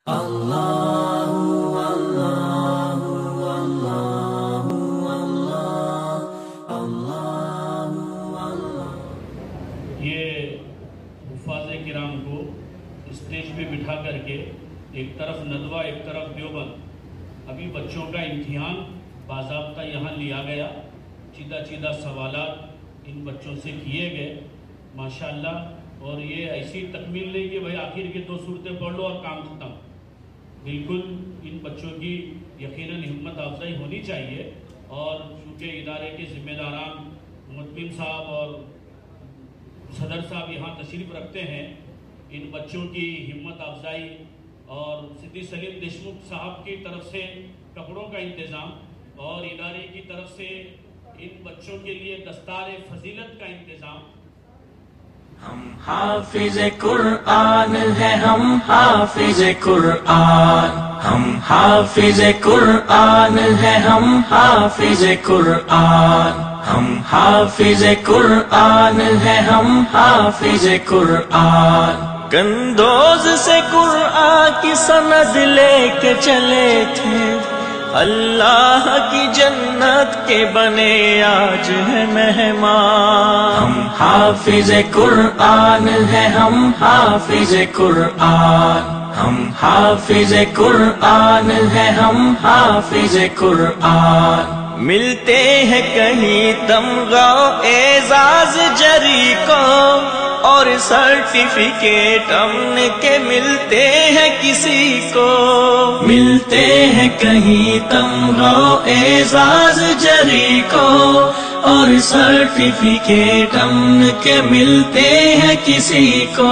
یہ حفاظ کرام کو اسٹیج پہ بٹھا کر کے ایک طرف ندوہ ایک طرف دیوبند، ابھی بچوں کا امتحان باضابطہ یہاں لیا گیا، چیدہ سوالات ان بچوں سے کیے گئے ماشاءاللہ، اور یہ ایسی تکمیل نہیں کہ بھائی آخر کے 2 صورتیں پڑھ لو اور کام ختم۔ بالکل ان بچوں کی یقیناً ہمت افزائی ہونی چاہیے، اور چونکہ ادارے کے ذمہ داران مطمئن صاحب اور صدر صاحب یہاں تشریف رکھتے ہیں، ان بچوں کی ہمت افزائی اور سدھی سلیم دیشمکھ صاحب کی طرف سے کپڑوں کا انتظام اور ادارے کی طرف سے ان بچوں کے لیے دستار فضیلت کا انتظام۔ ہم حافظ قرآن ہے، ہم حافظ قرآن، ہم حافظ قرآن ہے، ہم حافظ قرآن، ہم حافظ قرآن ہے، ہم حافظ قرآن۔ گندوز سے قرآن کی سند لے کے چلے تھے، اللہ کی جنت کے بنے آج ہے مہمان۔ ہم حافظ قرآن ہے، ہم حافظ قرآن، ہم حافظ قرآن ہے، ہم حافظ قرآن۔ ملتے ہیں کہیں تمغہ اعزاز جری کو، اور سرٹیفکیٹ امن کے ملتے ہیں کسی کو، ملتے ہیں کہیں تمغہ اعزاز جری کو، اور سرٹیفکیٹ امن کے ملتے ہیں کسی کو۔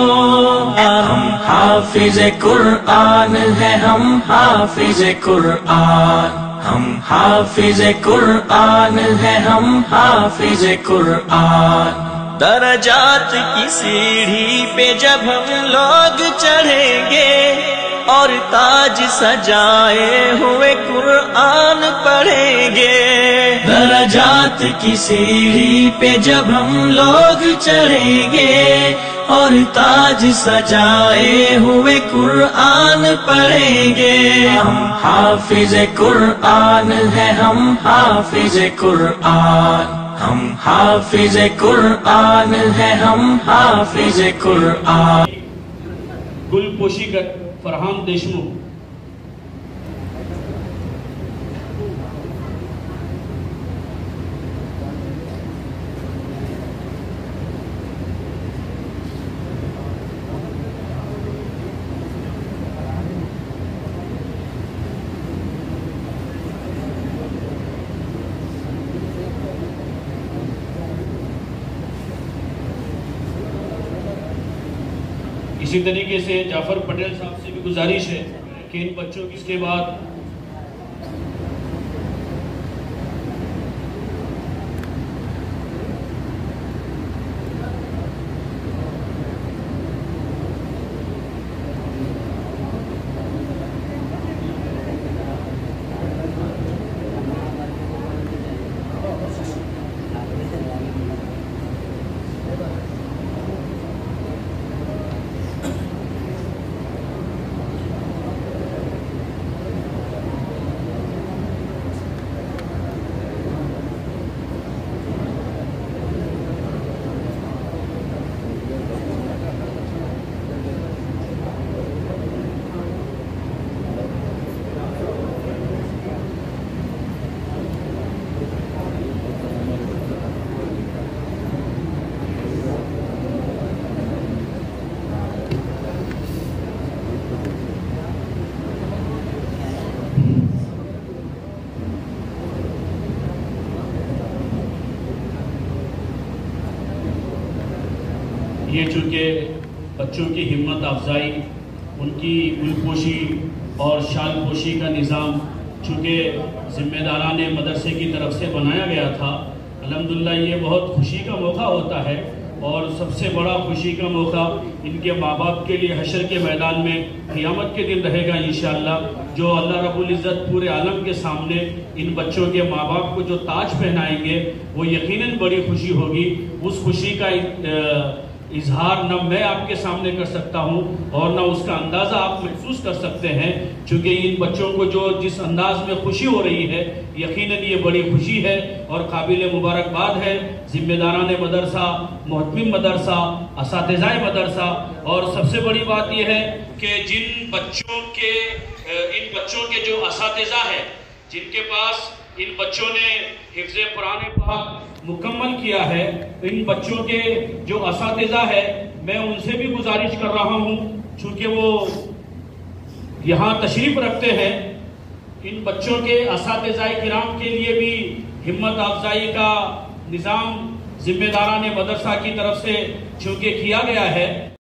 ہم حافظ قرآن ہے، ہم حافظ قرآن، ہم حافظ قرآن ہے، ہم حافظ قرآن۔ درجات کی سیڑھی پہ جب ہم لوگ چڑھیں گے، اور تاج سجائے ہوئے قرآن پڑھیں گے، درجات کی سیڑھی پہ جب ہم لوگ چڑھیں گے، اور تاج سجائے ہوئے قرآن پڑھیں گے۔ ہم حافظ قرآن ہے، ہم حافظ قرآن، ہم حافظ قرآن ہے، ہم حافظ قرآن۔ گل پوشی کا فرحان دیشمکھ، اسی طریقے سے جعفر پٹیل صاحب سے بھی گزارش ہے کہ ان بچوں کی اس کے بعد یہ چونکہ بچوں کی ہمت افزائی، ان کی گل پوشی اور شال پوشی کا نظام چونکہ ذمہ داران مدرسے کی طرف سے بنایا گیا تھا، الحمدللہ یہ بہت خوشی کا موقع ہوتا ہے، اور سب سے بڑا خوشی کا موقع ان کے ماں باپ کے لیے حشر کے میدان میں قیامت کے دن رہے گا انشاءاللہ، جو اللہ رب العزت پورے عالم کے سامنے ان بچوں کے ماں باپ کو جو تاج پہنائیں گے وہ یقیناً بڑی خوشی ہوگی۔ اس خوشی کا اظہار نہ میں آپ کے سامنے کر سکتا ہوں اور نہ اس کا اندازہ آپ محسوس کر سکتے ہیں، چونکہ ان بچوں کو جو جس انداز میں خوشی ہو رہی ہے، یقیناً یہ بڑی خوشی ہے اور قابل مبارکباد ہے ذمہ داران مدرسہ، محتمم مدرسہ، اساتذہ مدرسہ، اور سب سے بڑی بات یہ ہے کہ ان بچوں کے جو اساتذہ ہیں، جن کے پاس ان بچوں نے حفظ قرآن پاک مکمل کیا ہے، ان بچوں کے جو اساتذہ ہے، میں ان سے بھی گزارش کر رہا ہوں، چونکہ وہ یہاں تشریف رکھتے ہیں، ان بچوں کے اساتذہ کرام کے لیے بھی ہمت افزائی کا نظام ذمہ داران مدرسہ کی طرف سے چونکہ کیا گیا ہے۔